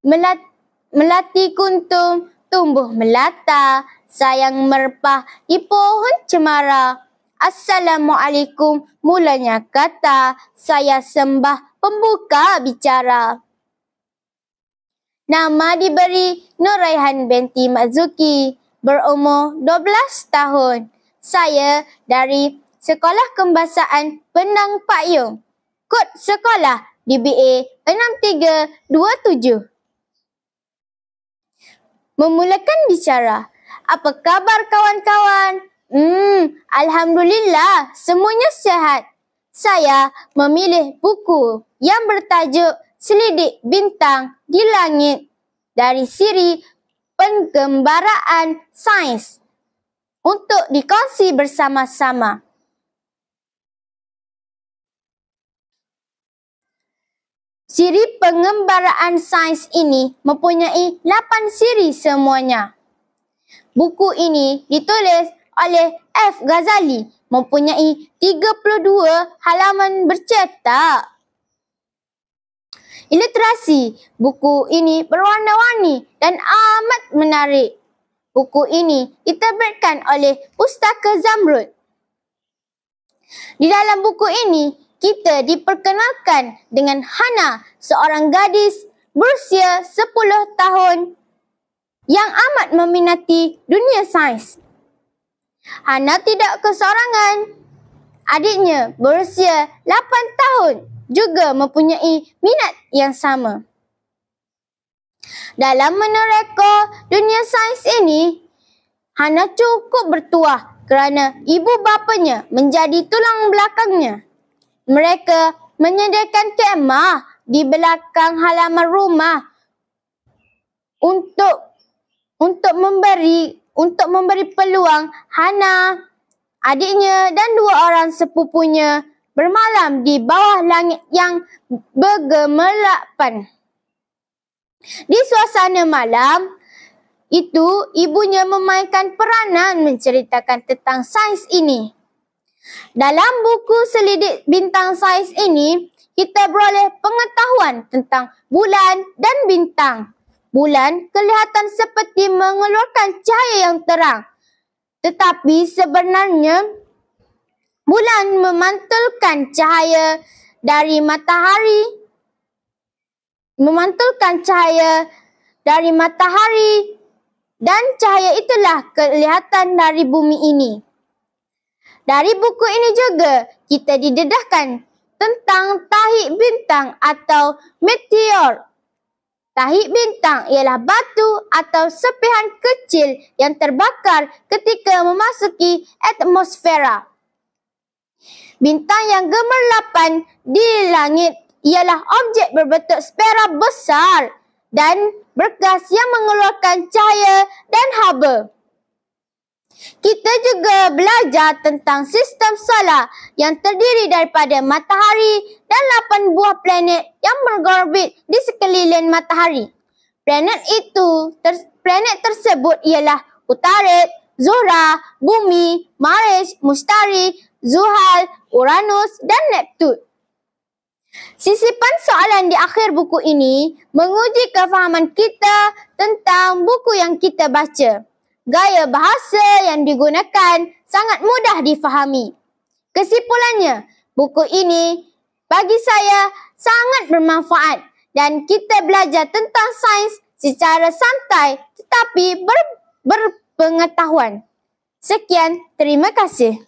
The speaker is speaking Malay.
Melati kuntum, tumbuh melata, sayang merpah di pohon cemara. Assalamualaikum, mulanya kata, saya sembah pembuka bicara. Nama diberi Nur Raihan binti Marzuki, berumur 12 tahun. Saya dari Sekolah Kembasaan Penang Pak Yong. Kod sekolah DBA 6327. Memulakan bicara. Apa khabar kawan-kawan? Alhamdulillah, semuanya sihat. Saya memilih buku yang bertajuk Selidik Bintang di Langit dari siri Penggembaraan Sains untuk dikongsi bersama-sama. Siri Penggembaraan Sains ini mempunyai 8 siri semuanya. Buku ini ditulis oleh F. Ghazali, mempunyai 32 halaman bercetak. Ilustrasi buku ini berwarna-warni dan amat menarik. Buku ini diterbitkan oleh Pustaka Zamrud. Di dalam buku ini, kita diperkenalkan dengan Hana, seorang gadis berusia 10 tahun yang amat meminati dunia sains. Hana tidak kesorangan. Adiknya berusia 8 tahun juga mempunyai minat yang sama. Dalam menereka dunia sains ini, Hana cukup bertuah kerana ibu bapanya menjadi tulang belakangnya. Mereka menyediakan kemah di belakang halaman rumah untuk memberi peluang Hana, adiknya dan 2 orang sepupunya bermalam di bawah langit yang bergemerlapan. Di suasana malam itu, ibunya memainkan peranan menceritakan tentang sains ini. Dalam buku Selidik Bintang Sains ini, kita beroleh pengetahuan tentang bulan dan bintang. Bulan kelihatan seperti mengeluarkan cahaya yang terang. Tetapi sebenarnya, bulan memantulkan cahaya dari matahari. Dan cahaya itulah kelihatan dari bumi ini. Dari buku ini juga kita didedahkan tentang tahik bintang atau meteor. Tahik bintang ialah batu atau serpihan kecil yang terbakar ketika memasuki atmosfera. Bintang yang gemerlapan di langit ialah objek berbentuk spera besar dan bergas yang mengeluarkan cahaya dan haba. Kita juga belajar tentang sistem solar yang terdiri daripada matahari dan 8 buah planet yang berorbit di sekeliling matahari. Planet tersebut ialah Utarid, Zuhrah, Bumi, Marish, Mushtari, Zuhal, Uranus dan Neptun. Sisipan soalan di akhir buku ini menguji kefahaman kita tentang buku yang kita baca. Gaya bahasa yang digunakan sangat mudah difahami. Kesimpulannya, buku ini bagi saya sangat bermanfaat dan kita belajar tentang sains secara santai tetapi berpengetahuan. Sekian, terima kasih.